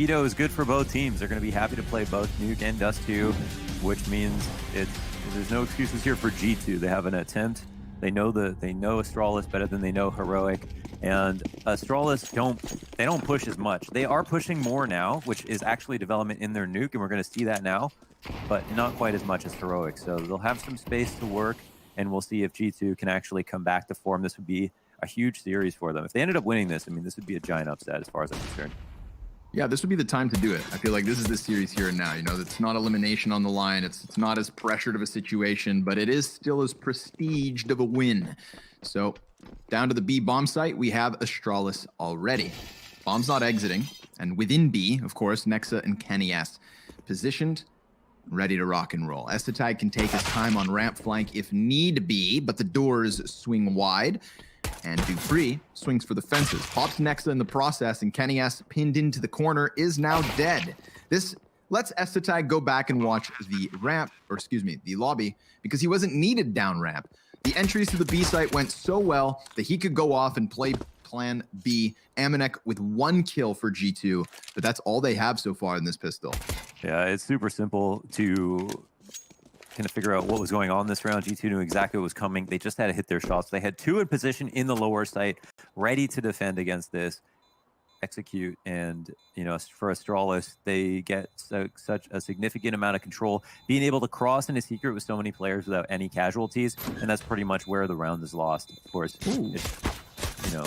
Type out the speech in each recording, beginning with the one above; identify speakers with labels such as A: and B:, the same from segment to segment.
A: Keto is good for both teams. They're going to be happy to play both Nuke and Dust 2, which means there's no excuses here for G2. They have an attempt. They know Astralis better than they know Heroic, and Astralis don't push as much. They are pushing more now, which is actually development in their Nuke, and we're going to see that now, but not quite as much as Heroic. So they'll have some space to work, and we'll see if G2 can actually come back to form. This would be a huge series for them. If they ended up winning this, I mean, this would be a giant upset as far as I'm concerned.
B: Yeah, this would be the time to do it. I feel like this is the series here and now. You know, it's not elimination on the line. It's not as pressured of a situation, but it is still as prestiged of a win. So down to the B bomb site, we have Astralis already. Bomb's not exiting. And within B, of course, Nexa and Kenny S positioned, ready to rock and roll. Estetag can take his time on ramp flank if need be, but the doors swing wide. And Dupree swings for the fences, pops Nexa in the process, and Kenny S, pinned into the corner, is now dead. This lets Estetag go back and watch the ramp, or excuse me, the lobby, because he wasn't needed down ramp. The entries to the B site went so well that he could go off and play plan B. Amanek with 1 kill for G2, but that's all they have so far in this pistol.
A: Yeah, it's super simple to kind of figure out what was going on this round. G2 knew exactly what was coming. They just had to hit their shots. They had 2 in position in the lower site, ready to defend against this, execute, and you know, for Astralis, they get such a significant amount of control, being able to cross into secret with so many players without any casualties, and that's pretty much where the round is lost. Of course, you know,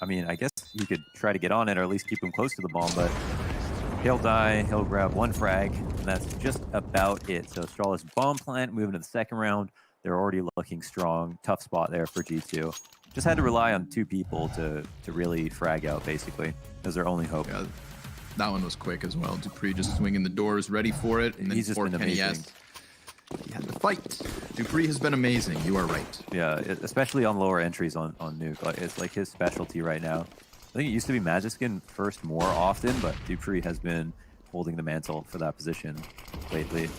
A: I mean, I guess you could try to get on it or at least keep him close to the bomb, but he'll die, he'll grab 1 frag, and that's just about it. So Astralis bomb plant, moving to the second round. They're already looking strong. Tough spot there for G2. Just had to rely on 2 people to really frag out, basically. As their only hope.
B: Yeah, that one was quick as well. Dupree just swinging the doors, ready for it. And then
A: he's just been amazing.
B: He had the fight. Dupree has been amazing. You are right.
A: Yeah, especially on lower entries on Nuke. It's like his specialty right now. I think it used to be Magiskin first more often, but Dupree has been holding the mantle for that position lately.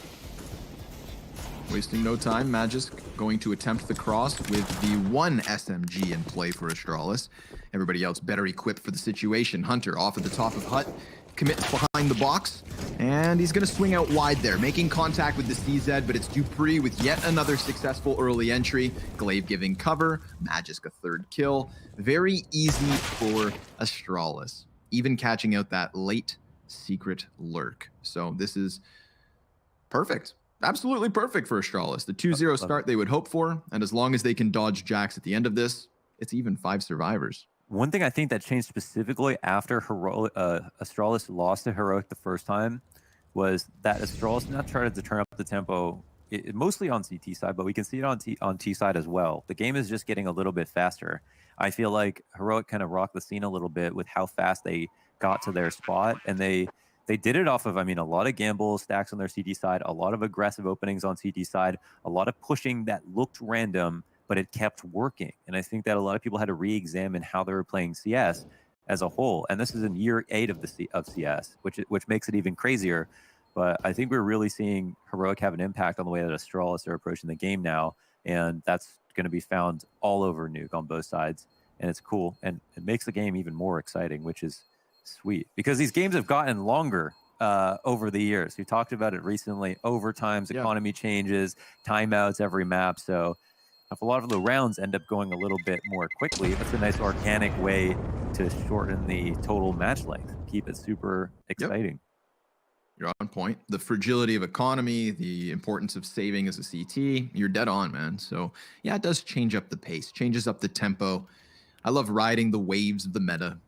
B: Wasting no time, Magisk going to attempt the cross with the 1 SMG in play for Astralis. Everybody else better equipped for the situation. Hunter off at the top of hut, commits behind the box, and he's going to swing out wide there, making contact with the CZ, but it's Dupree with yet another successful early entry. Glaive giving cover, Magisk a 3rd kill. Very easy for Astralis, even catching out that late secret lurk. So this is perfect. Absolutely perfect for Astralis. The 2-0 start they would hope for, and as long as they can dodge Jax at the end of this, it's even 5 survivors.
A: One thing I think that changed specifically after Astralis lost to Heroic the first time was that Astralis not tried to turn up the tempo, mostly on CT side, but we can see it on T side as well. The game is just getting a little bit faster. I feel like Heroic kind of rocked the scene a little bit with how fast they got to their spot, and they did it off of, I mean, a lot of gamble stacks on their CT side, a lot of aggressive openings on CT side, a lot of pushing that looked random, but it kept working. And I think that a lot of people had to re-examine how they were playing CS as a whole. And this is in year 8 of CS, which makes it even crazier. But I think we're really seeing Heroic have an impact on the way that Astralis are approaching the game now. And that's going to be found all over Nuke on both sides. And it's cool. And it makes the game even more exciting, which is sweet. Because these games have gotten longer over the years. We talked about it recently. Overtimes, economy changes, timeouts every map. So if a lot of the rounds end up going a little bit more quickly, that's a nice organic way to shorten the total match length. Keep it super exciting.
B: You're on point. The fragility of economy, the importance of saving as a CT, you're dead on, man. So yeah, it does change up the pace, changes up the tempo. I love riding the waves of the meta.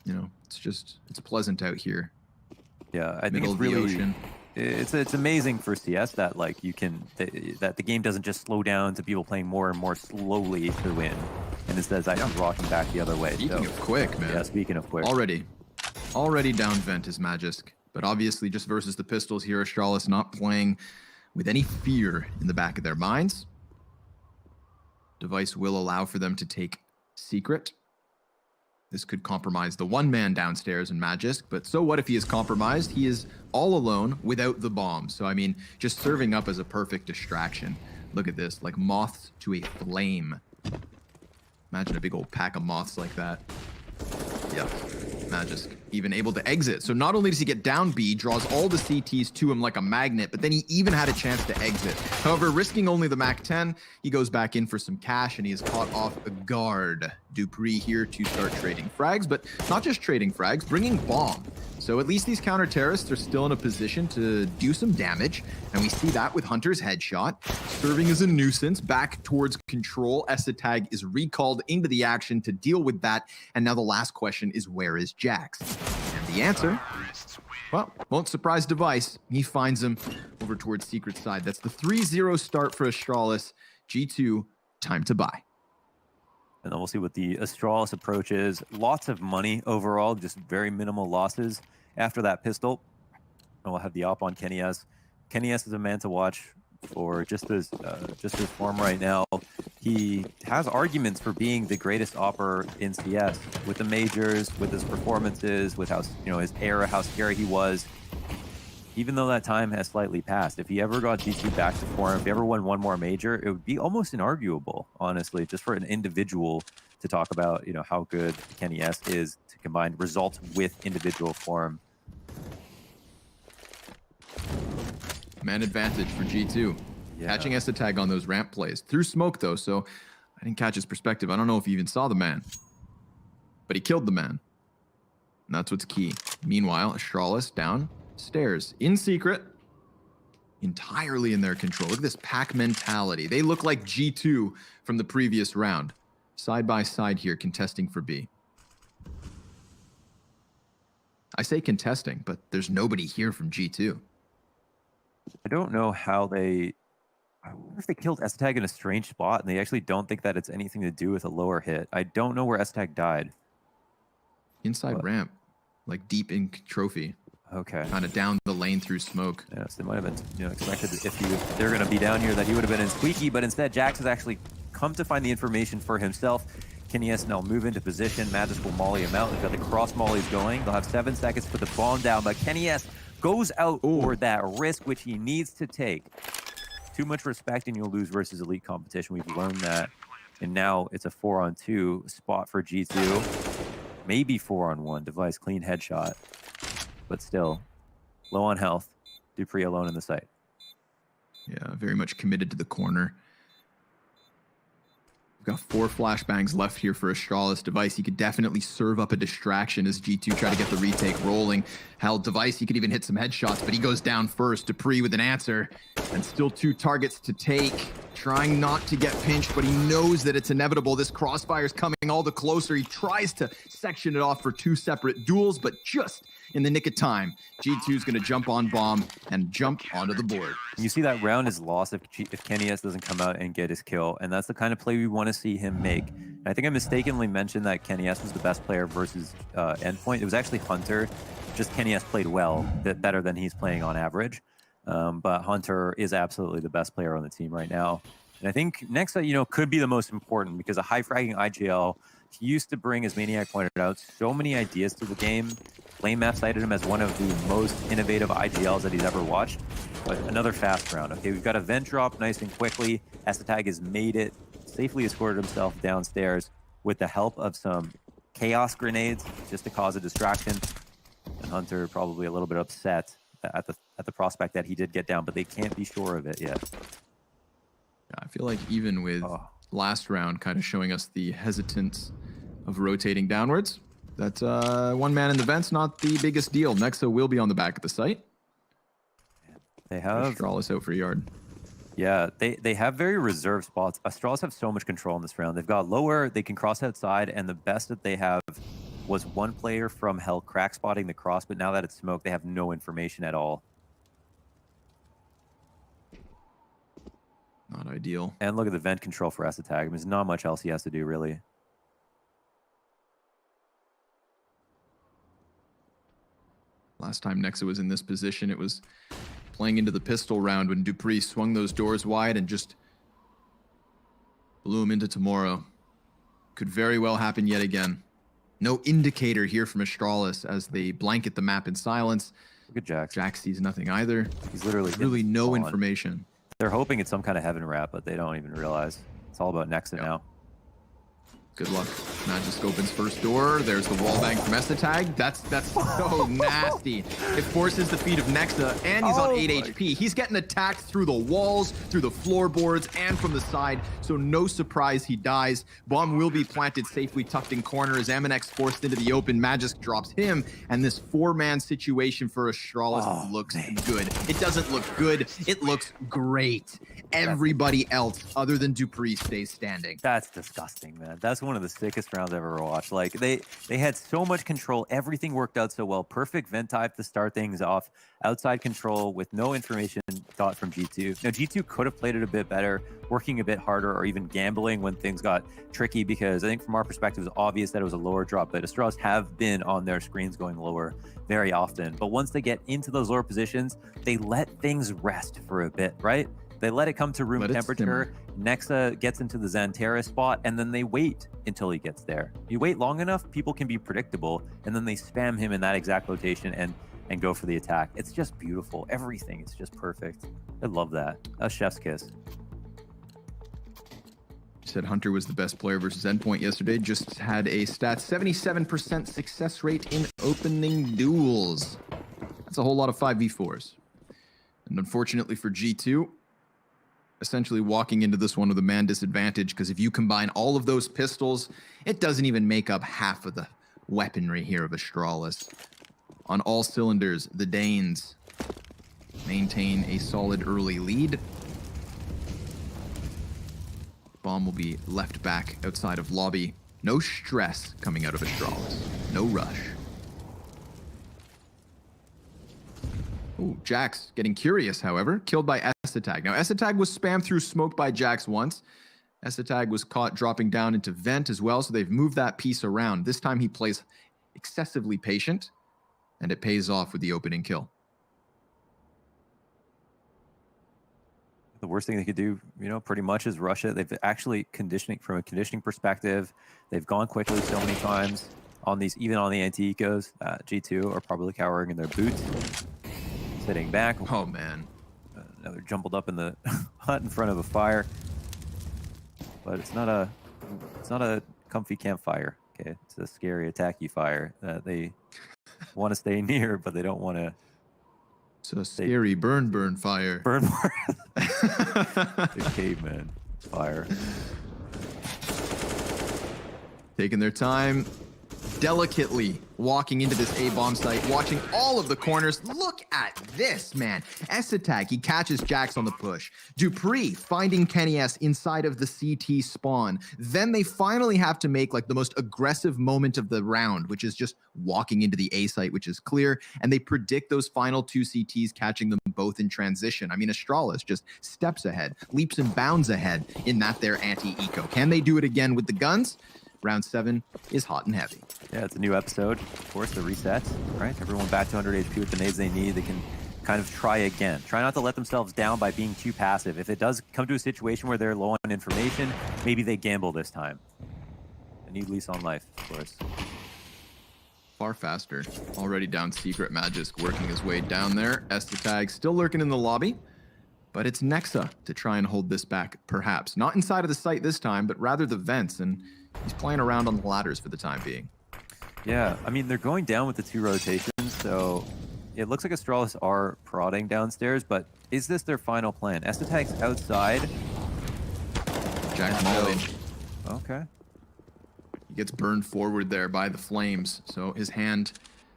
B: You know, it's pleasant out here.
A: Yeah, I think it's really, it's amazing for CS that like that the game doesn't just slow down to people playing more and more slowly to win, and it says I'm rocking back the other way.
B: Speaking of quick, man.
A: Yeah, speaking of quick.
B: Already down vent is Magisk, but obviously just versus the pistols here, Astralis not playing with any fear in the back of their minds. Device will allow for them to take secret. This could compromise the 1-man downstairs in Magisk, but so what if he is compromised? He is all alone without the bomb. So, I mean, just serving up as a perfect distraction. Look at this, like moths to a flame. Imagine a big old pack of moths like that. Yep. Magisk even able to exit. So not only does he get down B, draws all the CTs to him like a magnet, but then he even had a chance to exit. However, risking only the MAC-10, he goes back in for some cash, and he is caught off a guard. Dupree here to start trading frags, but not just trading frags, bringing bomb. So at least these counter-terrorists are still in a position to do some damage, and we see that with Hunter's headshot, serving as a nuisance back towards control. Esatag is recalled into the action to deal with that, and now the last question is, where is Jax? And the answer, well, won't surprise Device. He finds him over towards Secret Side. That's the 3-0 start for Astralis. G2, time to buy.
A: And then we'll see what the Astralis approach is. Lots of money overall, just very minimal losses after that pistol. And we'll have the op on Kenny S. Kenny S is a man to watch for just his form right now. He has arguments for being the greatest opper in CS with the majors, with his performances, with how, you know, his era, how scary he was. Even though that time has slightly passed, if he ever got G2 back to form, if he ever won one more major, it would be almost inarguable, honestly, just for an individual to talk about, you know, how good Kenny S is to combine results with individual form.
B: Man advantage for G2.
A: Yeah.
B: Catching Esatag on those ramp plays. Through smoke, though, so I didn't catch his perspective. I don't know if he even saw the man. But he killed the man. And that's what's key. Meanwhile, Astralis downstairs. In secret. Entirely in their control. Look at this pack mentality. They look like G2 from the previous round. Side by side here, contesting for B. I say contesting, but there's nobody here from G2.
A: I don't know how they... I wonder if they killed Esatag in a strange spot and they actually don't think that it's anything to do with a lower hit. I don't know where Esatag died.
B: Inside ramp. Like deep in trophy.
A: Okay.
B: Kind of down the lane through smoke.
A: Yes, they might have been, you know, expected if they're going to be down here that he would have been in squeaky, but instead Jax has actually come to find the information for himself. Kenny S now move into position. Magisk will molly him out. They've got the cross mollies going. They'll have 7 seconds to put the bomb down, but Kenny S goes out for that risk, which he needs to take. Too much respect and you'll lose versus elite competition. We've learned that. And now it's a 4-on-2 spot for G2. Maybe 4-on-1. Device clean headshot. But still, low on health. Dupree alone in the site.
B: Yeah, very much committed to the corner. We've got 4 flashbangs left here for Astralis. Device, he could definitely serve up a distraction as G2 try to get the retake rolling. Hell, Device, he could even hit some headshots, but he goes down first. Dupree with an answer, and still 2 targets to take. Trying not to get pinched, but he knows that it's inevitable. This crossfire's coming all the closer. He tries to section it off for 2 separate duels, but just in the nick of time, G2's going to jump on bomb and jump onto the board.
A: You see that round is lost if Kenny S doesn't come out and get his kill, and that's the kind of play we want to see him make. And I think I mistakenly mentioned that Kenny S was the best player versus Endpoint. It was actually Hunter. Just Kenny S played well, better than he's playing on average. But Hunter is absolutely the best player on the team right now. And I think next, you know, could be the most important because a high-fragging IGL, he used to bring, as Maniac pointed out, so many ideas to the game. Flamemap cited him as one of the most innovative IGLs that he's ever watched. But another fast round. Okay, we've got a vent drop nice and quickly. Esatag has made it, safely escorted himself downstairs with the help of some chaos grenades just to cause a distraction. And Hunter probably a little bit upset at the prospect that he did get down, but they can't be sure of it yet.
B: Yeah, I feel like even with last round kind of showing us the hesitance of rotating downwards, that 1 man in the vent's not the biggest deal. Nexa will be on the back of the site.
A: They have
B: Astralis out for a yard.
A: Yeah, they have very reserved spots. Astralis have so much control in this round. They've got lower, they can cross outside, and the best that they have was 1 player from Hell crack spotting the cross, but now that it's smoke, they have no information at all.
B: Not ideal.
A: And look at the vent control for Esatag. I mean, there's not much else he has to do, really.
B: Last time Nexa was in this position, it was playing into the pistol round when Dupree swung those doors wide and just blew him into tomorrow. Could very well happen yet again. No indicator here from Astralis as they blanket the map in silence.
A: Look at Jax.
B: Jax sees nothing either.
A: He's literally
B: really no information.
A: They're hoping it's some kind of heaven wrap, but they don't even realize. It's all about Nexa now.
B: Good luck. Magisk opens first door. There's the wallbang from Esatag. That's so nasty. It forces the feet of Nexa, and he's on 8 HP. He's getting attacked through the walls, through the floorboards, and from the side, so no surprise he dies. Bomb will be planted safely tucked in corner as Aminex forced into the open. Magisk drops him, and this 4-man situation for Astralis looks good. It doesn't look good. It looks great. Everybody else other than Dupree stays standing.
A: That's disgusting, man. That's one of the sickest rounds I've ever watched. Like they had so much control. Everything worked out so well. Perfect vent type to start things off. Outside control with no information got from G2. Now G2 could have played it a bit better, working a bit harder, or even gambling when things got tricky, because I think from our perspective it was obvious that it was a lower drop, but Astralis have been on their screens going lower very often. But once they get into those lower positions, they let things rest for a bit, right? They let it come to room temperature. Nexa gets into the Xanterra spot, and then they wait until he gets there. You wait long enough, people can be predictable, and then they spam him in that exact location and go for the attack. It's just beautiful. Everything is just perfect. I love that. A chef's kiss.
B: You said Hunter was the best player versus Endpoint yesterday. Just had a stat 77% success rate in opening duels. That's a whole lot of 5v4s. And unfortunately for G2, essentially walking into this one with a man disadvantage, because if you combine all of those pistols, it doesn't even make up half of the weaponry here of Astralis. On all cylinders, the Danes maintain a solid early lead. Bomb will be left back outside of lobby. No stress coming out of Astralis. No rush. Ooh, Jax getting curious, however. Killed by Esatag. Now, Esatag was spammed through smoke by Jax once. Esatag was caught dropping down into vent as well, so they've moved that piece around. This time he plays excessively patient, and it pays off with the opening kill.
A: The worst thing they could do, pretty much is rush it. They've actually from a conditioning perspective, they've gone quickly so many times on these, even on the anti-ecos. G2 are probably cowering in their boots, sitting back.
B: Oh man.
A: Now they're jumbled up in the hut in front of a fire, but it's not a comfy campfire. Okay, it's a scary attacky fire that they want to stay near, but they don't want to.
B: It's a scary burn fire.
A: Burn fire. The caveman fire.
B: Taking their time, delicately walking into this A-bomb site, watching all of the corners. Look at this, man. Esatag, he catches Jax on the push. Dupree finding Kenny S inside of the CT spawn. Then they finally have to make like the most aggressive moment of the round, which is just walking into the A site, which is clear. And they predict those final 2 CTs, catching them both in transition. I mean, Astralis just steps ahead, leaps and bounds ahead in that their anti-eco. Can they do it again with the guns? Round 7 is hot and heavy.
A: Yeah, it's a new episode. Of course, the resets, right? Everyone back to 100 HP with the nades they need. They can kind of try again. Try not to let themselves down by being too passive. If it does come to a situation where they're low on information, maybe they gamble this time. A new lease on life, of course.
B: Far faster. Already down secret. Magisk working his way down there. Esatag still lurking in the lobby. But it's Nexa to try and hold this back, perhaps. Not inside of the site this time, but rather the vents. And he's playing around on the ladders for the time being.
A: Yeah, I mean, they're going down with the 2 rotations, so it looks like Astralis are prodding downstairs, but is this their final plan? Esatag's outside.
B: Jack Molly.
A: Okay.
B: He gets burned forward there by the flames, so his hand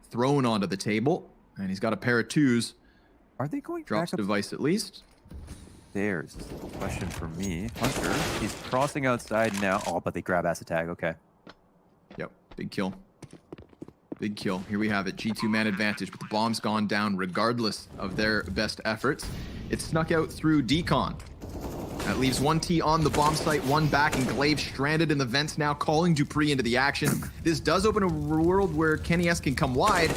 B: thrown onto the table, and he's got a pair of 2s.
A: Are they going
B: Drops
A: back up
B: device at least.
A: stairs? This is a question for me. Hunter, he's crossing outside now. Oh, but they grab Esatag. Okay.
B: Yep, big kill. Big kill. Here we have it. G2 man advantage, but the bomb's gone down regardless of their best efforts. It snuck out through Decon. That leaves 1 T on the bomb site, 1 back, and Glaive stranded in the vents now, calling Dupree into the action. This does open a world where Kenny S can come wide.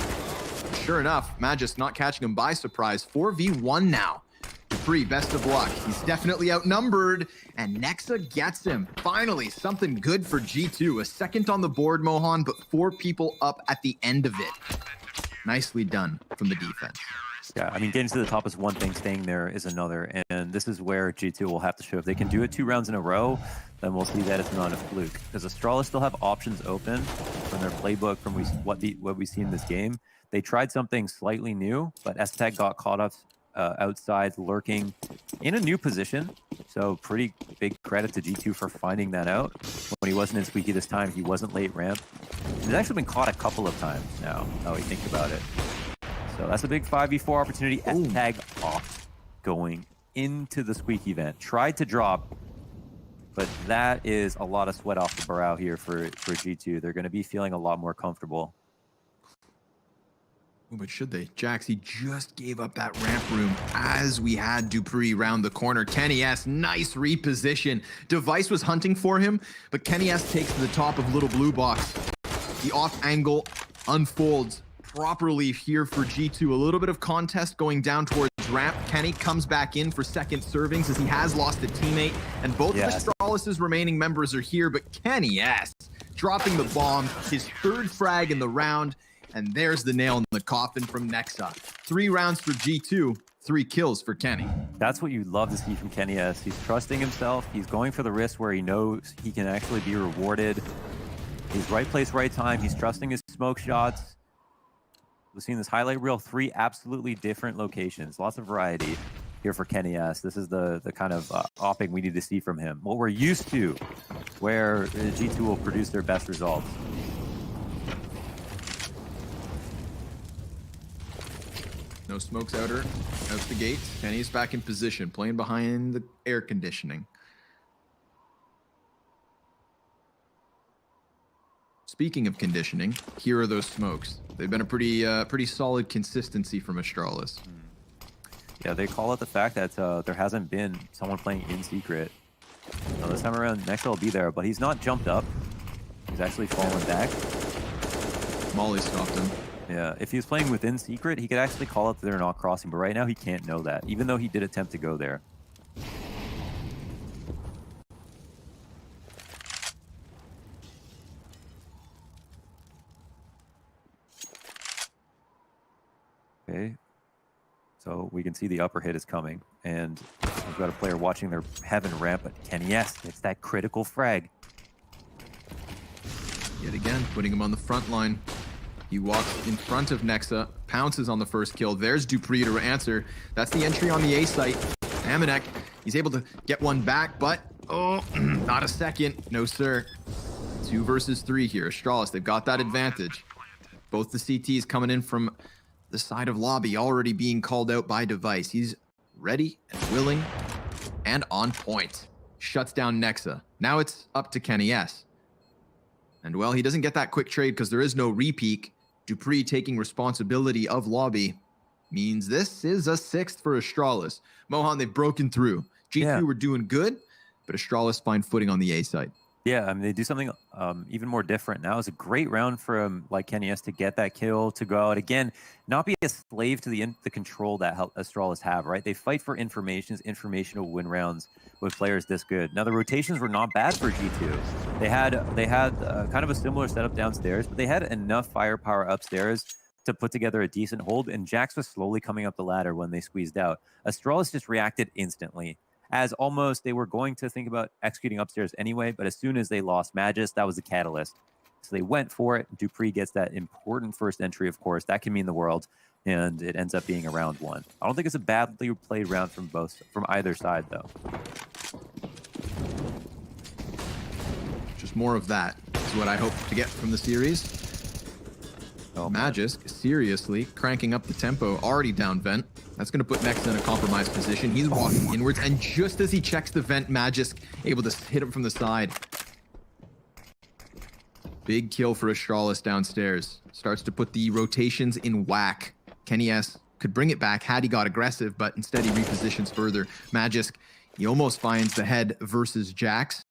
B: Sure enough, Magisk not catching him by surprise. 4v1 now. Dupree, best of luck. He's definitely outnumbered, and Nexa gets him. Finally, something good for G2. A second on the board, Mohan, but 4 people up at the end of it. Nicely done from the defense.
A: Yeah, I mean, getting to the top is one thing, staying there is another, and this is where G2 will have to show. If they can do it 2 rounds in a row, then we'll see that it's not a fluke. Because Astralis still have options open from their playbook from what we see in this game. They tried something slightly new, but STAG got caught up outside, lurking in a new position. So pretty big credit to G2 for finding that out. When he wasn't in squeaky this time, he wasn't late ramp. He's actually been caught a couple of times now, how we think about it. So that's a big 5v4 opportunity. STAG off going into the squeaky vent. Tried to drop, but that is a lot of sweat off the brow here for G2. They're going to be feeling a lot more comfortable.
B: But should they? Jax, he just gave up that ramp room as we had Dupree round the corner. Kenny S, nice reposition. Device was hunting for him, but Kenny S takes to the top of Little Blue Box. The off angle unfolds properly here for G2. A little bit of contest going down towards ramp. Kenny comes back in for second servings as he has lost a teammate, and both of Astralis' remaining members are here, but Kenny S dropping the bomb, his 3rd frag in the round, and there's the nail in the coffin from Nexa. 3 rounds for G2, 3 kills for Kenny.
A: That's what you love to see from Kenny S. He's trusting himself. He's going for the risk where he knows he can actually be rewarded. He's right place, right time. He's trusting his smoke shots. We've seen this highlight reel, 3 absolutely different locations. Lots of variety here for Kenny S. This is the kind of opping we need to see from him. What we're used to, where G2 will produce their best results.
B: No smokes out the gate. Kenny's back in position, playing behind the air conditioning. Speaking of conditioning, here are those smokes. They've been a pretty solid consistency from Astralis.
A: Yeah, they call it the fact that there hasn't been someone playing in secret. Now, this time around, Nexa will be there, but he's not jumped up. He's actually fallen back.
B: Molly stopped him.
A: Yeah, if he was playing within secret, he could actually call out that they're not crossing, but right now he can't know that, even though he did attempt to go there. Okay, so we can see the upper hit is coming, and we've got a player watching their heaven ramp, but Kenny S gets that critical frag.
B: Yet again, putting him on the front line. He walks in front of Nexa, pounces on the first kill. There's Dupree to answer. That's the entry on the A site. Amanek, he's able to get one back, but oh, not a second. No, sir. 2 versus 3 here. Astralis, they've got that advantage. Both the CTs coming in from the side of lobby, already being called out by Device. He's ready and willing and on point. Shuts down Nexa. Now it's up to Kenny S. And well, he doesn't get that quick trade because there is no repeak. Dupree taking responsibility of lobby means this is a 6th for Astralis. Mohan, they've broken through. G2 were doing good, but Astralis find footing on the A side. Yeah,
A: I mean, they do something even more different now. It's a great round for like Kenny S to get that kill, to go out again, not be a slave to the control that Astralis have, right? They fight for information will win rounds with players this good. Now, the rotations were not bad for G2. They had kind of a similar setup downstairs, but they had enough firepower upstairs to put together a decent hold, and Jax was slowly coming up the ladder when they squeezed out. Astralis just reacted instantly, as almost they were going to think about executing upstairs anyway, but as soon as they lost Magus, that was the catalyst. So they went for it. Dupree gets that important first entry, of course. That can mean the world, and it ends up being a round 1. I don't think it's a badly played round from either side, though.
B: Just more of that is what I hope to get from the series. Oh, Magisk seriously cranking up the tempo, already down vent. That's going to put Nexa in a compromised position. He's walking inwards, and just as he checks the vent, Magisk able to hit him from the side. Big kill for Astralis downstairs. Starts to put the rotations in whack. Kenny S could bring it back had he got aggressive, but instead he repositions further. Magisk, he almost finds the head versus Jax.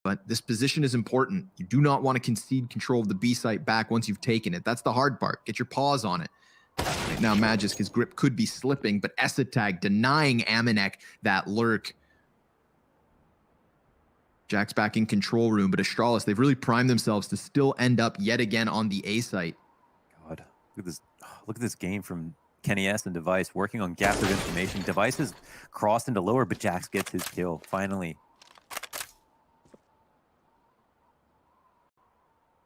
B: But this position is important. You do not want to concede control of the B site back once you've taken it. That's the hard part. Get your paws on it. Right now, Magisk, his grip could be slipping, but Esatag denying Amanek that lurk. Jack's back in control room, but Astralis, they've really primed themselves to still end up yet again on the A site.
A: God, look at this. Look at this game from Kenny S and Device working on gaps of information. Device is crossed into lower, but Jax gets his kill finally.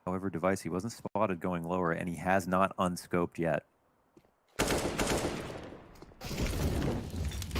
A: However, Device, he wasn't spotted going lower, and he has not unscoped yet.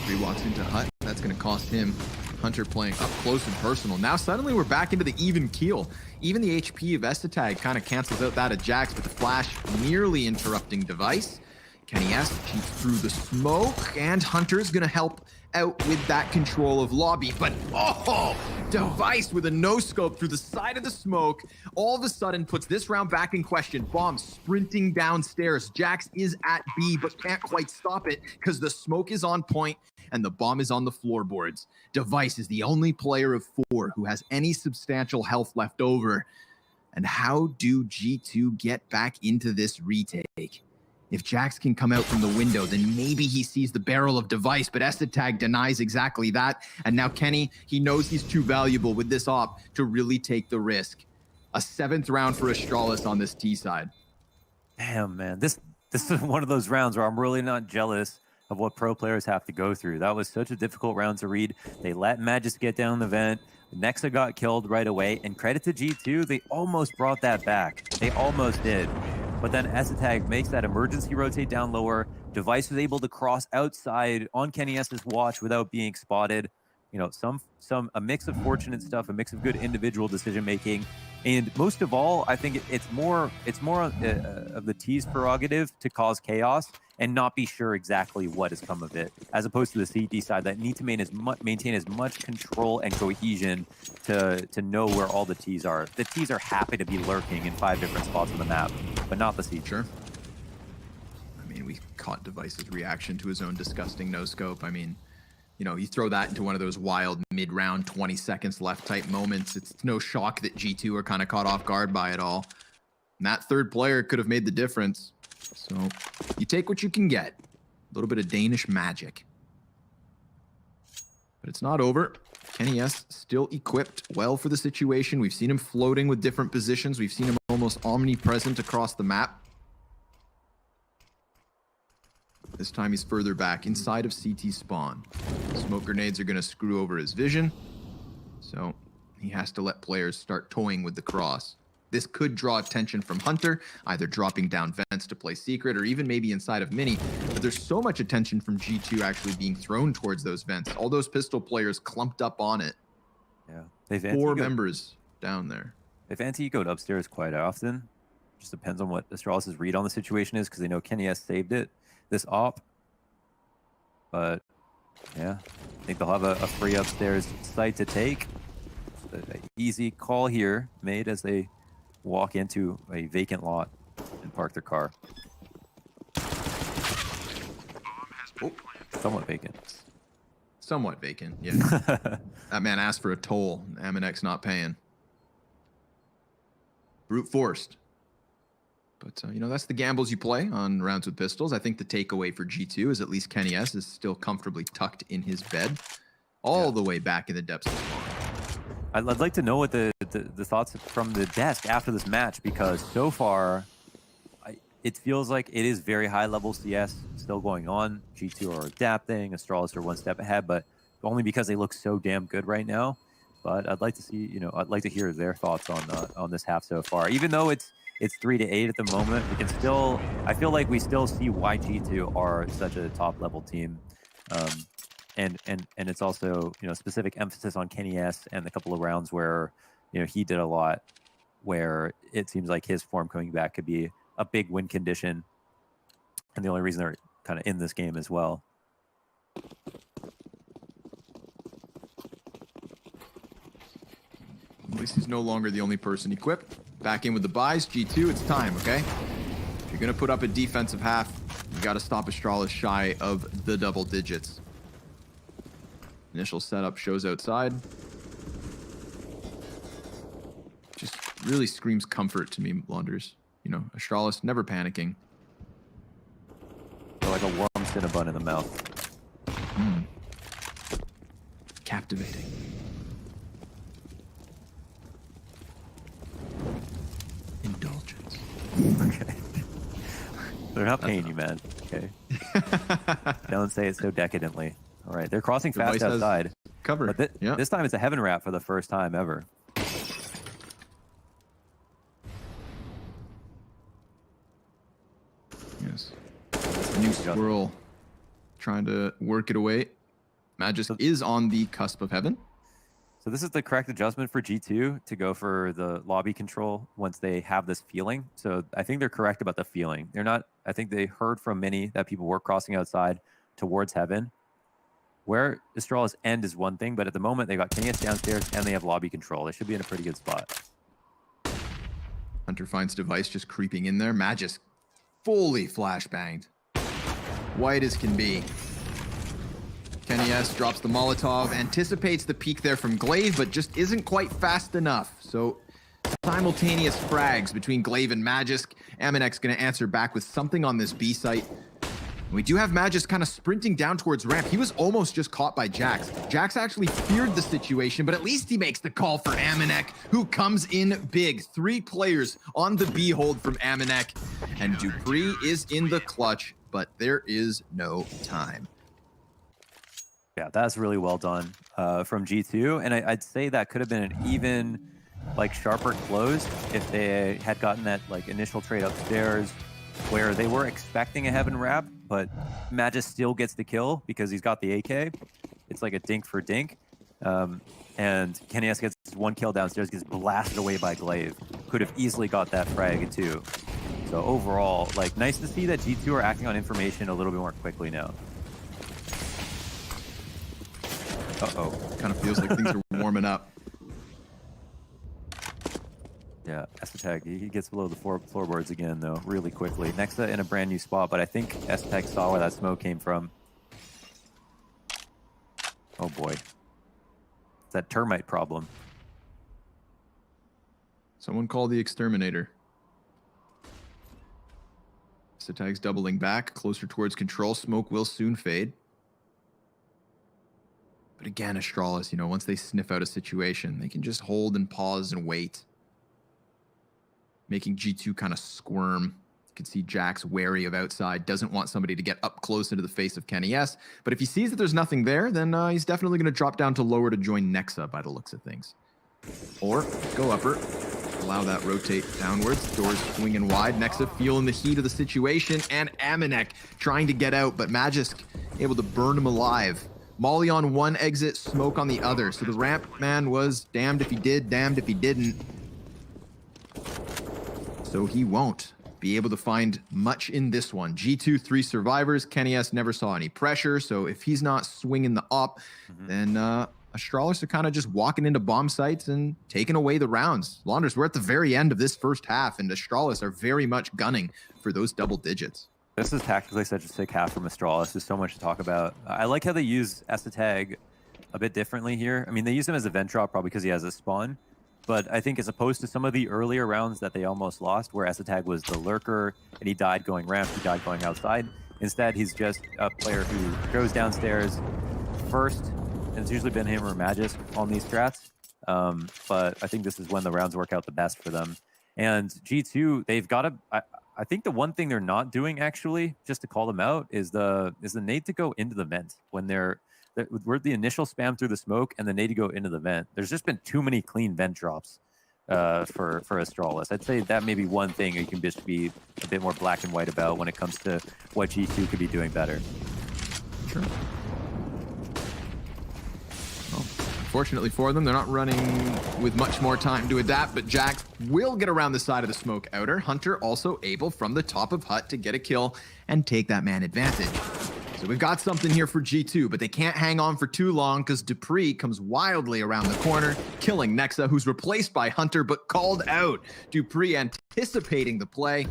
B: He walks into Hut. That's going to cost him. Hunter playing up close and personal. Now suddenly we're back into the even keel. Even the HP of Estetag kind of cancels out that of Jax, but the flash nearly interrupting Device. Kenny S cheats through the smoke, and Hunter's going to help out with that control of lobby. But oh, Device with a no-scope through the side of the smoke all of a sudden puts this round back in question. Bomb sprinting downstairs. Jax is at B, but can't quite stop it because the smoke is on point and the bomb is on the floorboards. Device is the only player of 4 who has any substantial health left over. And how do G2 get back into this retake? If Jax can come out from the window, then maybe he sees the barrel of Device, but Estetag denies exactly that. And now Kenny, he knows he's too valuable with this op to really take the risk. A 7th round for Astralis on this T side.
A: Damn, man. This is one of those rounds where I'm really not jealous of what pro players have to go through. That was such a difficult round to read. They let Magus get down the vent. Nexa got killed right away. And credit to G2, they almost brought that back. They almost did. But then Estetag makes that emergency rotate down lower. Device was able to cross outside on Kenny S's watch without being spotted. You know, a mix of fortunate stuff, a mix of good individual decision making, and most of all, I think it's more of the T's prerogative to cause chaos and not be sure exactly what has come of it, as opposed to the CT side that need to maintain as much control and cohesion to know where all the T's are. The T's are happy to be lurking in 5 different spots on the map, but not the CT.
B: Sure. I mean, we caught Device's reaction to his own disgusting no-scope. I mean, you know, you throw that into one of those wild mid-round 20 seconds left type moments, it's no shock that G2 are kind of caught off guard by it all. And that third player could have made the difference. So you take what you can get. A little bit of Danish magic. But it's not over. Kenny S still equipped well for the situation. We've seen him floating with different positions. We've seen him almost omnipresent across the map. This time he's further back inside of CT spawn. Smoke grenades are going to screw over his vision. So he has to let players start toying with the cross. This could draw attention from Hunter, either dropping down vents to play secret or even maybe inside of Mini. But there's so much attention from G2 actually being thrown towards those vents. All those pistol players clumped up on it.
A: Yeah, they've
B: 4 members down there.
A: They've anti-egoed upstairs quite often. Just depends on what Astralis' read on the situation is, because they know Kenny S saved it, this op. But yeah, I think they'll have a free upstairs site to take. An easy call here made as they walk into a vacant lot and park their car. Oh, somewhat vacant.
B: Somewhat vacant, yeah. That man asked for a toll. Aminex not paying. Brute forced. But, you know, that's the gambles you play on rounds with pistols. I think the takeaway for G2 is at least Kenny S is still comfortably tucked in his bed all the way back in the depths of spawn.
A: I'd like to know what the thoughts from the desk after this match, because so far it feels like it is very high level CS still going on. G2 are adapting, Astralis are one step ahead, but only because they look so damn good right now. But I'd like to see, you know, I'd like to hear their thoughts on this half so far. Even though it's 3-8 at the moment, we can still, I feel like we still see why G2 are such a top level team. And it's also, you know, specific emphasis on Kenny S and a couple of rounds where, you know, he did a lot, where it seems like his form coming back could be a big win condition, and the only reason they're kind of in this game as well.
B: At least he's no longer the only person equipped. Back in with the buys. G2, it's time, okay? If you're going to put up a defensive half, you got to stop Astralis shy of the double digits. Initial setup shows outside. Just really screams comfort to me, Blonders. You know, Astralis never panicking.
A: They're like a warm Cinnabon in the mouth.
B: Captivating. Indulgence.
A: Okay. They're not paying you, man. Okay. Don't say it so decadently. All right, they're crossing fast
B: Device has
A: outside.
B: cover.
A: But this time it's a heaven wrap for the first time ever.
B: Yes. New squirrel trying to work it away. Magisk is on the cusp of heaven.
A: So this is the correct adjustment for G2 to go for the lobby control once they have this feeling. So I think they're correct about the feeling. They're not, I think they heard from many that people were crossing outside towards heaven. Where Astralis end is one thing, but at the moment they got KNS downstairs and they have lobby control. They should be in a pretty good spot.
B: Hunter finds device just creeping in there. Magisk fully flashbanged. White as can be. KNS drops the Molotov, anticipates the peek there from Glaive, but just isn't quite fast enough. So simultaneous frags between Glaive and Magisk. Aminek's going to answer back with something on this B site. We do have Magisk kind of sprinting down towards ramp. He was almost just caught by Jax. Jax actually feared the situation, but at least he makes the call for Aminek, who comes in big. 3 players on the B hold from Aminek, and Dupree is in the clutch, but there is no time.
A: Yeah, that's really well done from G2. And I'd say that could have been an even, like, sharper close if they had gotten that, like, initial trade upstairs where they were expecting a heaven wrap, but Magisk still gets the kill because he's got the AK. It's like a dink for dink. And KNS gets 1 kill downstairs, gets blasted away by Glaive. Could have easily got that frag too. So overall, like, nice to see that G2 are acting on information a little bit more quickly now.
B: Uh-oh. Kind of feels like things are warming up.
A: Yeah, Estetag, he gets below the floorboards again, though, really quickly. Nexa in a brand new spot, but I think Estetag saw where that smoke came from. Oh, boy. It's that termite problem.
B: Someone call the exterminator. Estetag's doubling back, closer towards control. Smoke will soon fade. But again, Astralis, you know, once they sniff out a situation, they can just hold and pause and wait. Making G2 kind of squirm. You can see Jax wary of outside, doesn't want somebody to get up close into the face of KNS. But if he sees that there's nothing there, then he's definitely going to drop down to lower to join Nexa by the looks of things. Or go upper, allow that rotate downwards. Doors swinging wide. Nexa feeling the heat of the situation, and Aminek trying to get out, but Magisk able to burn him alive. Molly on one exit, smoke on the other. So the ramp man was damned if he did, damned if he didn't. So he won't be able to find much in this one. G2, 3 survivors. KNS never saw any pressure. So if he's not swinging the op, then Astralis are kind of just walking into bomb sites and taking away the rounds. Launders, we're at the very end of this first half, and Astralis are very much gunning for those double digits.
A: This is tactically such a sick half from Astralis. There's so much to talk about. I like how they use Estetag a bit differently here. I mean, they use him as a vent drop probably because he has a spawn. But I think as opposed to some of the earlier rounds that they almost lost, where Estetag was the lurker and he died going ramp, he died going outside. Instead, he's just a player who goes downstairs first, and it's usually been him or Magisk on these strats. But I think this is when the rounds work out the best for them. And G2, they've got to... I think the one thing they're not doing, actually, just to call them out, is the nade to go into the vent when we're the initial spam through the smoke and the nade to go into the vent. There's just been too many clean vent drops for Astralis. I'd say that may be one thing you can just be a bit more black and white about when it comes to what G2 could be doing better.
B: Sure. Well, fortunately for them, they're not running with much more time to adapt, but Jax will get around the side of the smoke outer. Hunter also able from the top of hut to get a kill and take that man advantage. So we've got something here for G2, but they can't hang on for too long because Dupree comes wildly around the corner, killing Nexa, who's replaced by Hunter, but called out. Dupree anticipating the play,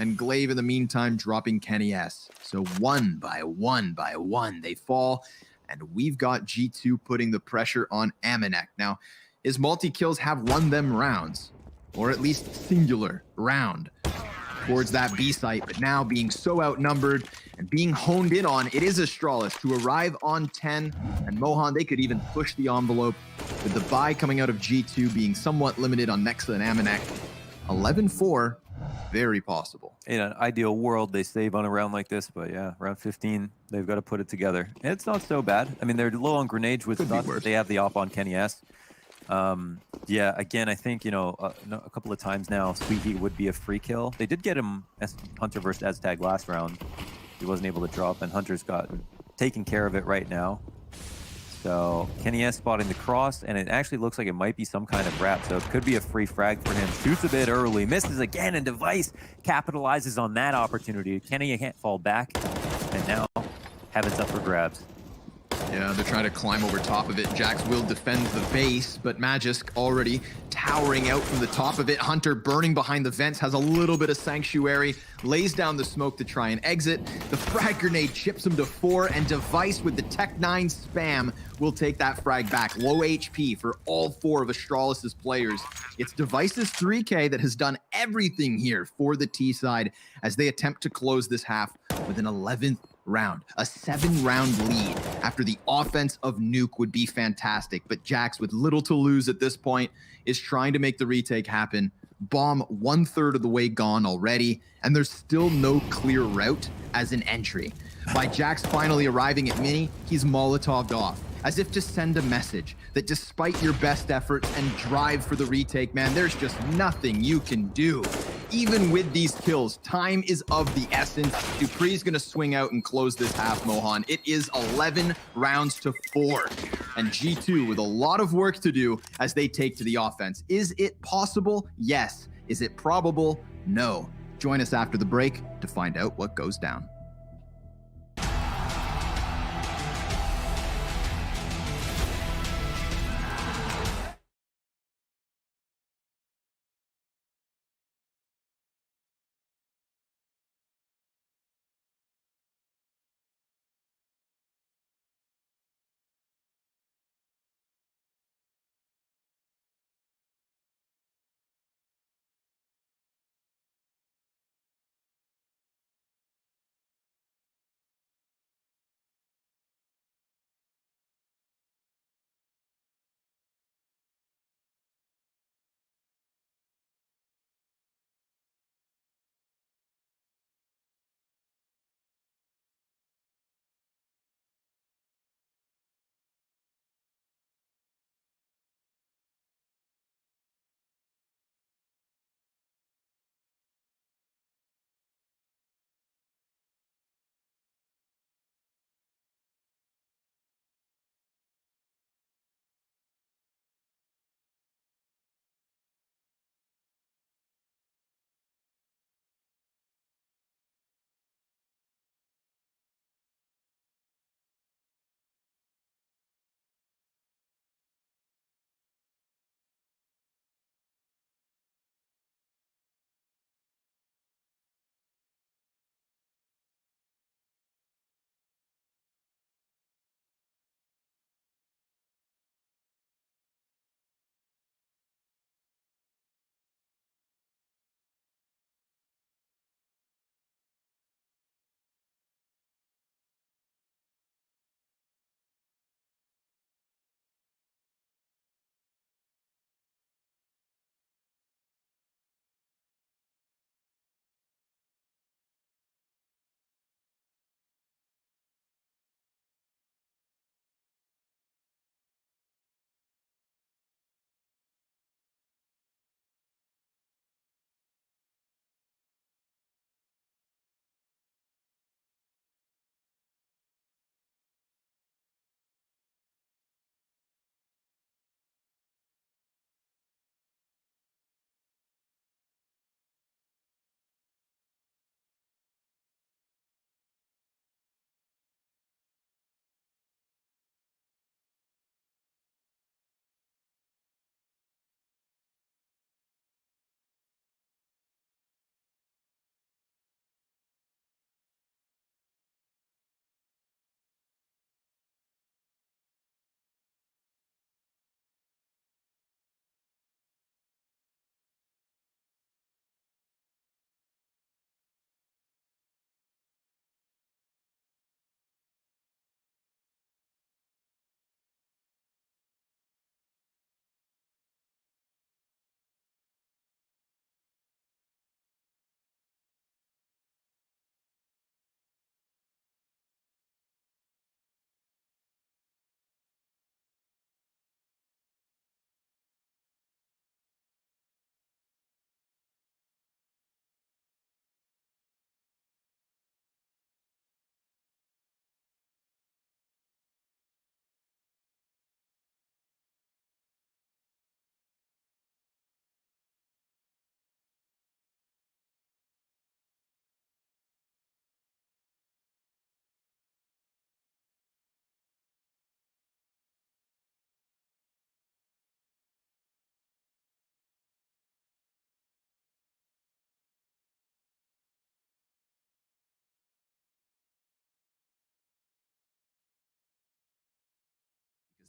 B: and Glaive in the meantime dropping KNS. So one by one, they fall, and we've got G2 putting the pressure on Aminek. Now, his multi-kills have won them rounds, or at least singular round towards that B site, but now being so outnumbered and being honed in on, it is Astralis to arrive on 10, and Mohan, they could even push the envelope with the buy coming out of G2 being somewhat limited on Nexa and Aminek. 11-4, very possible.
A: In an ideal world, they save on a round like this, but yeah, round 15, they've got to put it together. And it's not so bad. I mean, they're low on grenades, which
B: Could be
A: sucks,
B: worse.
A: but they have the op on Kenny S. Yeah, again, I think, a couple of times now, Squeaky would be a free kill. They did get him as Hunter versus Aztag last round. He wasn't able to drop, and Hunter's got taking care of it right now. So Kenny S spotting the cross, and it actually looks like it might be some kind of wrap, so it could be a free frag for him. Shoots a bit early, misses again, and Device capitalizes on that opportunity. Kenny can't fall back, and now Heaven's up for grabs.
B: Yeah, they're trying to climb over top of it. Jax will defend the base, but Magisk already towering out from the top of it. Hunter burning behind the vents, has a little bit of sanctuary, lays down the smoke to try and exit. The frag grenade chips him to 4, and Device with the Tech 9 spam will take that frag back. Low HP for all 4 of Astralis' players. It's Device's 3K that has done everything here for the T side as they attempt to close this half with an 11th round. A 7-round lead after the offense of Nuke would be fantastic, but Jax, with little to lose at this point, is trying to make the retake happen. Bomb 1/3 of the way gone already, and there's still no clear route as an entry. By Jax finally arriving at Mini, he's Molotov'd off, as if to send a message that despite your best efforts and drive for the retake, man, there's just nothing you can do. Even with these kills, time is of the essence. Dupree's gonna swing out and close this half, Mohan. It is 11 rounds to 4. And G2 with a lot of work to do as they take to the offense. Is it possible? Yes. Is it probable? No. Join us after the break to find out what goes down.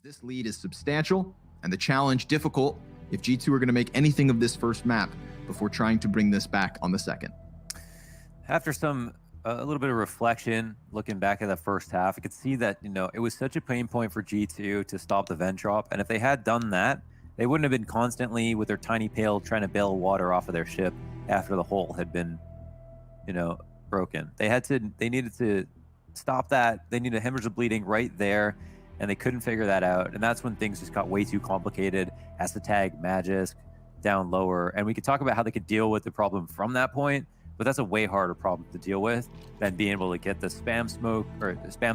B: This lead is substantial and the challenge difficult if G2 are going to make anything of this first map before trying to bring this back on the second.
A: After a little bit of reflection, looking back at the first half, I could see that, it was such a pain point for G2 to stop the vent drop. And if they had done that, they wouldn't have been constantly with their tiny pail trying to bail water off of their ship after the hole had been, broken. They needed to stop that. They needed hemorrhage of bleeding right there, and they couldn't figure that out. And that's when things just got way too complicated. Has to tag Magisk down lower. And we could talk about how they could deal with the problem from that point, but that's a way harder problem to deal with than being able to get the spam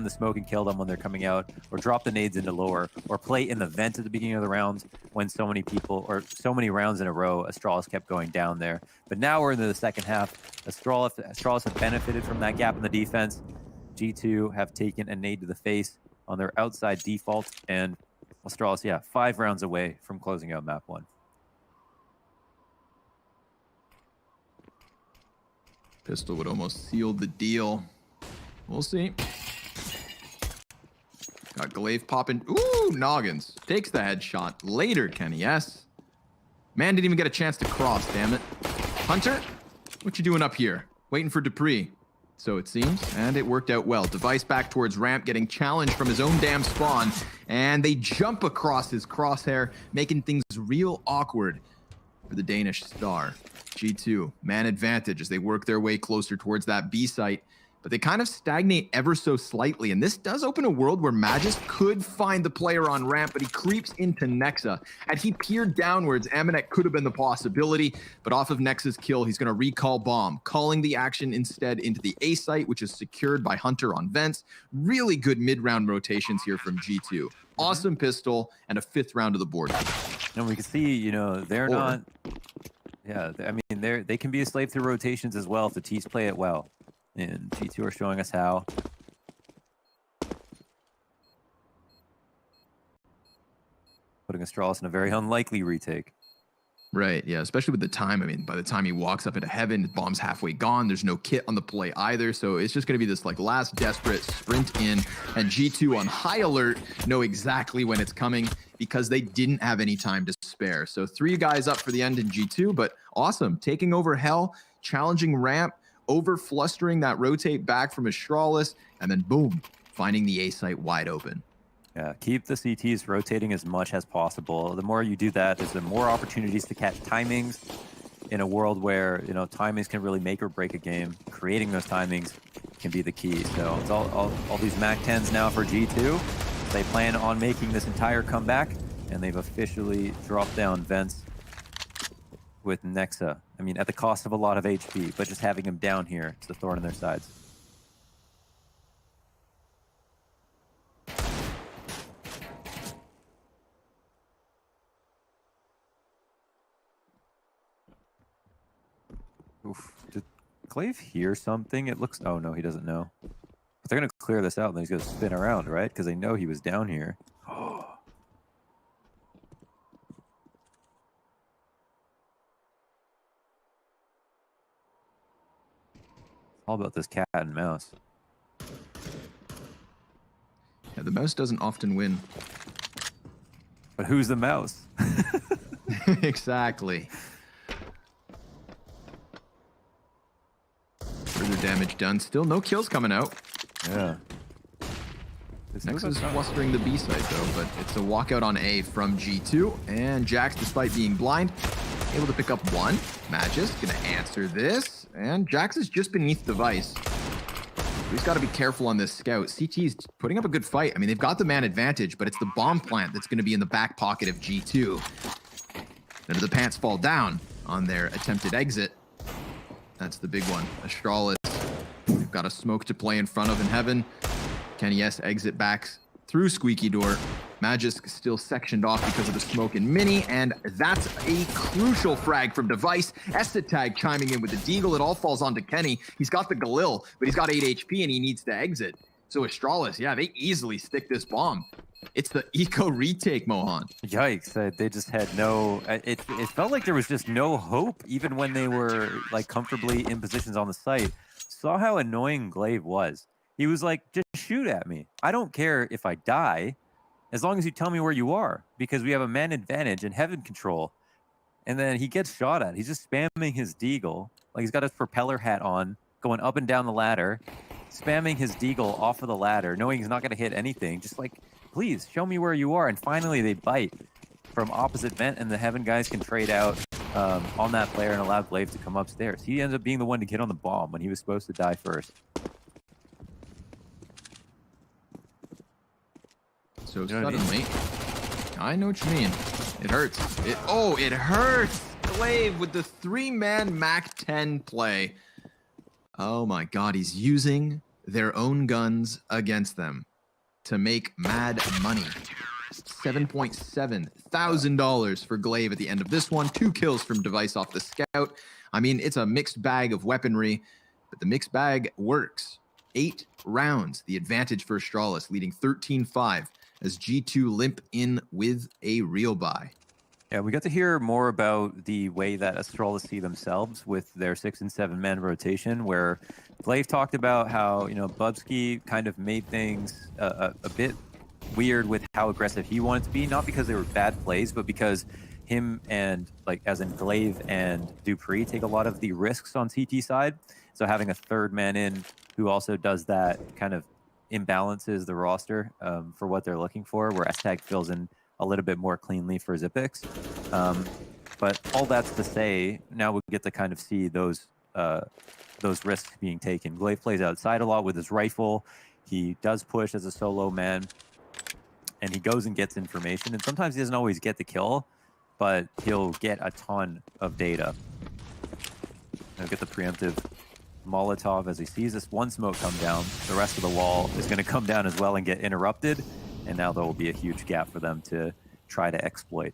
A: the smoke and kill them when they're coming out, or drop the nades into lower, or play in the vent at the beginning of the rounds when so many people, or so many rounds in a row, Astralis kept going down there. But now we're into the second half. Astralis have benefited from that gap in the defense. G2 have taken a nade to the face on their outside default, and Astralis, 5 rounds away from closing out map 1.
B: Pistol would almost seal the deal. We'll see. Got Glaive popping. Ooh, Noggins. Takes the headshot. Later, Kenny, yes. Man didn't even get a chance to cross, damn it. Hunter, what you doing up here? Waiting for Dupree. So it seems, and it worked out well. Device back towards ramp, getting challenged from his own damn spawn, and they jump across his crosshair, making things real awkward for the Danish star. G2, man advantage as they work their way closer towards that B site, but they kind of stagnate ever so slightly, and this does open a world where Magisk could find the player on ramp, but he creeps into Nexa. Had he peered downwards, Amanek could have been the possibility, but off of Nexa's kill, he's going to recall bomb, calling the action instead into the A site, which is secured by Hunter on vents. Really good mid-round rotations here from G2. Awesome pistol, and a 5th round of the board.
A: And we can see, they're not... Yeah, I mean, they can be a slave to rotations as well if the T's play it well. And G2 are showing us how. Putting Astralis in a very unlikely retake.
B: Right, yeah, especially with the time. I mean, by the time he walks up into heaven, the bomb's halfway gone. There's no kit on the play either, so it's just going to be this last desperate sprint in, and G2 on high alert know exactly when it's coming because they didn't have any time to spare. So 3 guys up for the end in G2, but awesome. Taking over Hell, challenging ramp, over flustering that rotate back from Astralis, and then boom, finding the A site wide open.
A: Yeah, keep the CTs rotating as much as possible. The more you do that, there's the more opportunities to catch timings in a world where, timings can really make or break a game. Creating those timings can be the key. So it's all these MAC 10s now for G2. They plan on making this entire comeback, and they've officially dropped down vents with Nexa. I mean, at the cost of a lot of HP, but just having him down here, it's a thorn in their sides. Oof. Did Glaive hear something? It looks... Oh, no, he doesn't know. But they're going to clear this out, and then he's going to spin around, right? Because they know he was down here. All about this cat and mouse.
B: Yeah, the mouse doesn't often win.
A: But who's the mouse?
B: Exactly. Further damage done. Still no kills coming out.
A: Yeah.
B: Next is flustering the B side though, but it's a walkout on A from G2. And Jax, despite being blind, able to pick up 1. Magisk gonna answer this. And Jax is just beneath Device. He's got to be careful on this scout. CT's putting up a good fight. I mean, they've got the man advantage, but it's the bomb plant that's going to be in the back pocket of G2. Then the pants fall down on their attempted exit. That's the big one. Astralis. They've got a smoke to play in front of in heaven. Can yes exit back through squeaky door. Magisk still sectioned off because of the smoke and mini, and that's a crucial frag from Device. Estetag chiming in with the deagle. It all falls onto Kenny. He's got the Galil, but he's got 8 HP and he needs to exit. So Astralis, yeah, they easily stick this bomb. It's the eco retake, Mohan.
A: Yikes, they just had no... It felt like there was just no hope, even when they were comfortably in positions on the site. Saw how annoying Glaive was. He was like, just shoot at me. I don't care if I die. as long as you tell me where you are, because we have a man advantage and heaven control. And then he gets shot at. He's just spamming his deagle. Like, he's got his propeller hat on, going up and down the ladder, spamming his deagle off of the ladder, knowing he's not going to hit anything. Just like, please, show me where you are. And finally, they bite from opposite vent, and the heaven guys can trade out on that player and allow Glaive to come upstairs. He ends up being the one to get on the bomb when he was supposed to die first.
B: So
A: You know what I
B: suddenly, I know what you mean. It hurts. It hurts. Glaive with the 3-man Mac 10 play. Oh my God, he's using their own guns against them to make mad money. $7.7 thousand for Glaive at the end of this one. 2 kills from Device off the scout. I mean, it's a mixed bag of weaponry, but the mixed bag works. 8 rounds, the advantage for Astralis, leading 13-5 as G2 limp in with a real buy.
A: Yeah, we got to hear more about the way that Astralis see themselves with their 6- and 7-man rotation, where Glaive talked about how, you know, Bubsky kind of made things a bit weird with how aggressive he wanted to be, not because they were bad plays, but because him and, like, as in Glaive and Dupree take a lot of the risks on CT side. So having a 3rd man in who also does that kind of imbalances the roster for what they're looking for, where S-Tag fills in a little bit more cleanly for Zipix. But all that's to say, now we get to kind of see those risks being taken. Glaive plays outside a lot with his rifle. He does push as a solo man, and he goes and gets information. And sometimes he doesn't always get the kill, but he'll get a ton of data. He'll get the preemptive Molotov as he sees this one smoke come down. The rest of the wall is going to come down as well and get interrupted. And now there will be a huge gap for them to try to exploit.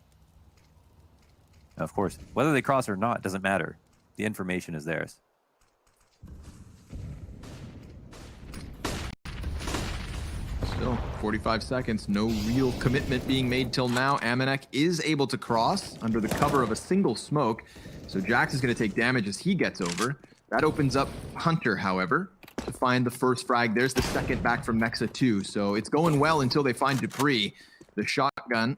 A: Now, of course, whether they cross or not doesn't matter. The information is theirs.
B: Still, 45 seconds, no real commitment being made till now. Amanek is able to cross under the cover of a single smoke. So Jax is going to take damage as he gets over. That opens up Hunter, however, to find the first frag. There's the second back from Nexa 2. So it's going well until they find Dupree. The shotgun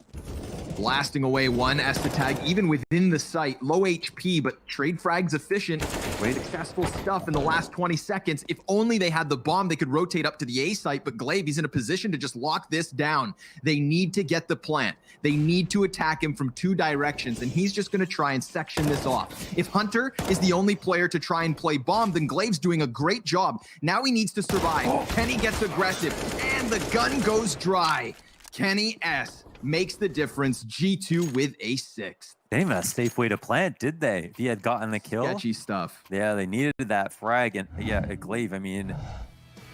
B: blasting away one. Tag even within the site. Low HP, but trade frags efficient. Successful stuff in the last 20 seconds. If only they had the bomb, they could rotate up to the A site, but Glaive, he's in a position to just lock this down. They need to get the plant. They need to attack him from 2 directions, and he's just going to try and section this off. If Hunter is the only player to try and play bomb, then Glaive's doing a great job. Now he needs to survive. Kenny gets aggressive, and the gun goes dry. Kenny S makes the difference. G2 with a 6th.
A: They didn't have a safe way to plant, did they? If he had gotten the kill.
B: Sketchy stuff.
A: Yeah, they needed that frag. And yeah, Glaive, I mean,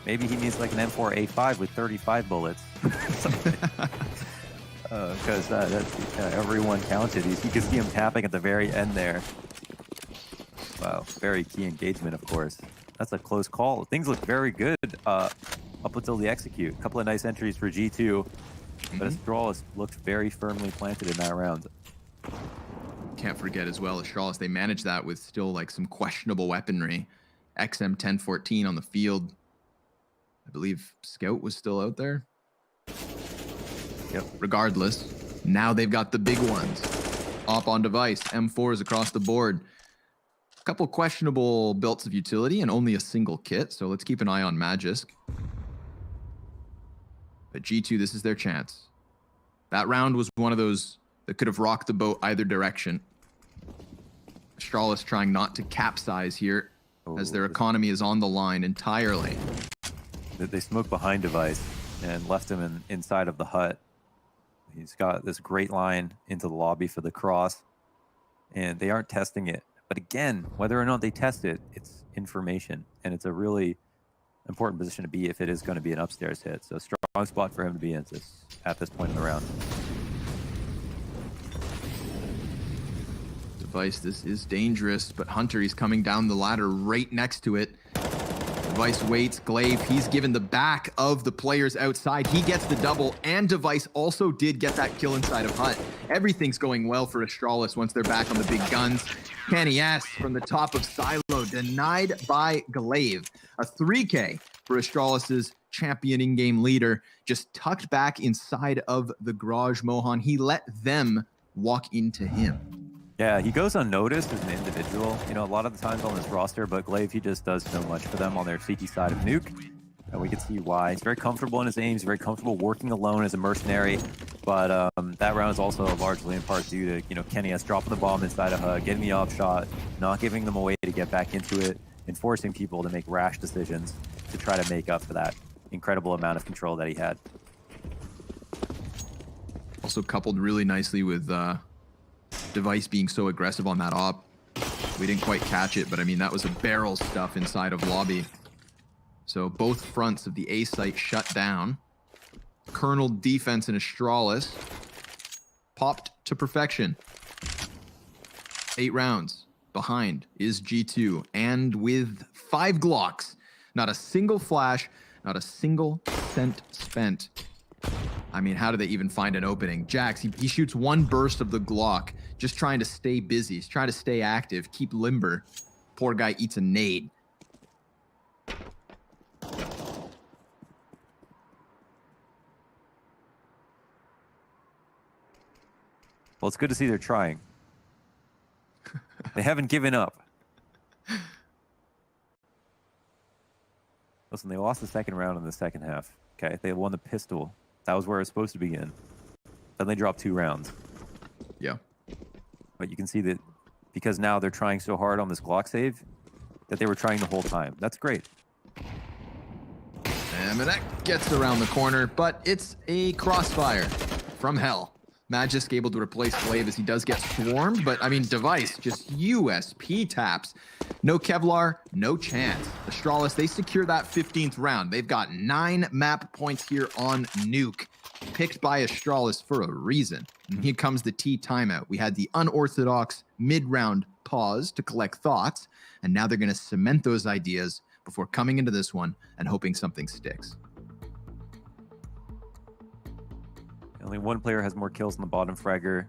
A: maybe he needs like an M4A5 with 35 bullets. Because everyone counted. You can see him tapping at the very end there. Wow, very key engagement, of course. That's a close call. Things look very good up until the execute. A couple of nice entries for G2. But Astralis looked very firmly planted in that round.
B: Can't forget as well, Astralis, they managed that with still like some questionable weaponry. XM 1014 on the field. I believe Scout was still out there.
A: Yep.
B: Regardless, now they've got the big ones. Op on device, M4s across the board. A couple questionable belts of utility and only a single kit, so let's keep an eye on Magisk. But G2, this is their chance. That round was one of those that could have rocked the boat either direction. Astralis trying not to capsize here as their economy is on the line entirely.
A: They smoked behind device and left him inside of the hut. He's got this great line into the lobby for the cross, and they aren't testing it. But again, whether or not they test it, it's information, and it's a really important position to be if it is going to be an upstairs hit. So strong spot for him to be in at this point in the round.
B: Device, this is dangerous, but Hunter, he's coming down the ladder right next to it. Device waits. Glaive, he's given the back of the players outside. He gets the double, and Device also did get that kill inside of hut. Everything's going well for Astralis once they're back on the big guns. Kenny S from the top of Silo, denied by Glaive. A 3K for Astralis' champion in-game leader, just tucked back inside of the garage. Mohan, he let them walk into him.
A: Yeah, he goes unnoticed as an individual, you know, a lot of the times on this roster, but Glaive, he just does so much for them on their CT side of Nuke. And we can see why. He's very comfortable in his aims, very comfortable working alone as a mercenary. But that round is also largely in part due to, you know, Kenny S dropping the bomb inside of HUD, getting the op shot, not giving them a way to get back into it, and forcing people to make rash decisions to try to make up for that incredible amount of control that he had.
B: Also coupled really nicely with Device being so aggressive on that op. We didn't quite catch it, but I mean, that was a barrel stuff inside of lobby. So both fronts of the A site shut down. Colonel defense in Astralis popped to perfection. 8 rounds behind is G2, and with 5 Glocks, not a single flash, not a single cent spent. I mean, how do they even find an opening? Jax, he shoots one burst of the Glock, just trying to stay busy. He's trying to stay active, keep limber. Poor guy eats a nade.
A: Well, it's good to see they're trying. They haven't given up. Listen, they lost the second round in the second half. Okay, they won the pistol. That was where it was supposed to begin. Then they dropped 2 rounds.
B: Yeah.
A: But you can see that because now they're trying so hard on this Glock save that they were trying the whole time. That's great.
B: And that gets around the corner, but it's a crossfire from hell. Magisk able to replace Glaive as he does get swarmed, but I mean, Device just USP taps. No Kevlar, no chance. Astralis, they secure that 15th round. They've got 9 map points here on Nuke, picked by Astralis for a reason. And here comes the T timeout. We had the unorthodox mid-round pause to collect thoughts, and now they're going to cement those ideas before coming into this one and hoping something sticks.
A: Only one player has more kills than the bottom fragger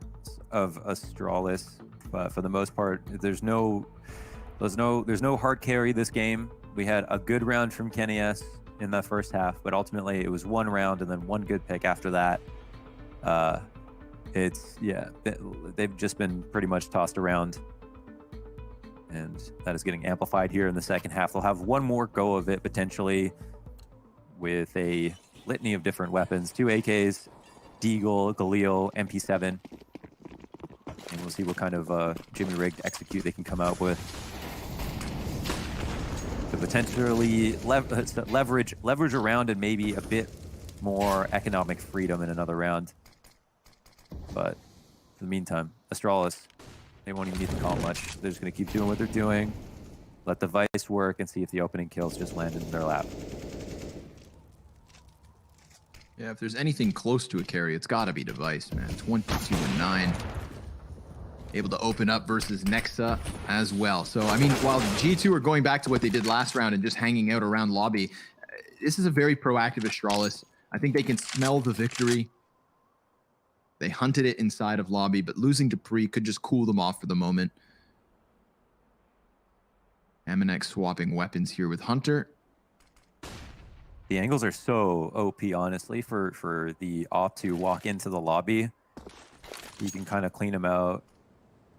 A: of Astralis, but for the most part, there's no hard carry this game. We had a good round from Kenny S in that first half, but ultimately it was 1 round and then 1 good pick after that. They've just been pretty much tossed around, and that is getting amplified here in the second half. They'll have one more go of it potentially with a litany of different weapons, 2 AKs, Deagle, Galil, MP7, and we'll see what kind of Jimmy rigged execute they can come out with to potentially leverage around and maybe a bit more economic freedom in another round. But in the meantime, Astralis, they won't even need to call much. They're just going to keep doing what they're doing, let the Vice work, and see if the opening kills just land in their lap.
B: Yeah, if there's anything close to a carry, it's got to be Device, man. It's 1-2-9. Able to open up versus Nexa as well. So, I mean, while G2 are going back to what they did last round and just hanging out around lobby, this is a very proactive Astralis. I think they can smell the victory. They hunted it inside of lobby, but losing to Pre could just cool them off for the moment. Amanek swapping weapons here with Hunter.
A: The angles are so OP, honestly, for the op to walk into the lobby. You can kind of clean them out.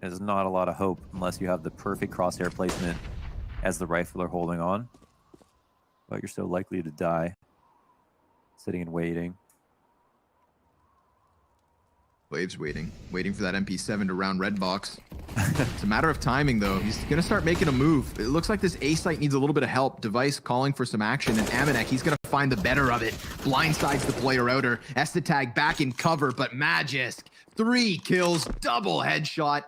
A: There's not a lot of hope unless you have the perfect crosshair placement as the rifler holding on. But you're so likely to die sitting and waiting.
B: Waves waiting for that MP7 to round red box. It's a matter of timing, though. He's going to start making a move. It looks like this A site needs a little bit of help. Device calling for some action, and Amanek, he's going to find the better of it. Blindsides the player outer. Estetag back in cover, but Magisk, 3 kills, double headshot.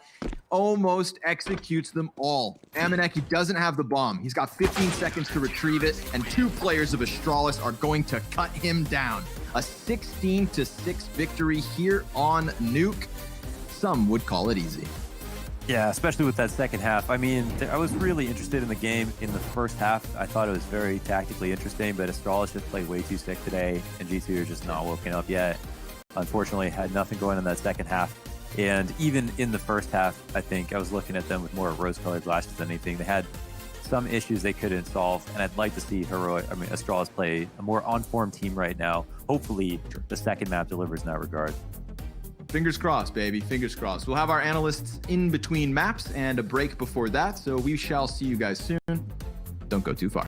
B: Almost executes them all. Amanek, he doesn't have the bomb. He's got 15 seconds to retrieve it, and 2 players of Astralis are going to cut him down. A 16-6 victory here on Nuke. Some would call it easy.
A: Yeah, especially with that second half. I mean, I was really interested in the game in the first half. I thought it was very tactically interesting, but Astralis just played way too sick today, and G2 are just not woken up yet. Unfortunately, had nothing going in that second half. And even in the first half, I think I was looking at them with more rose-colored glasses than anything. They had some issues they couldn't solve, and I'd like to see Astralis play a more on-form team right now. Hopefully, the second map delivers in that regard.
B: Fingers crossed, baby. Fingers crossed. We'll have our analysts in between maps and a break before that, so we shall see you guys soon. Don't go too far.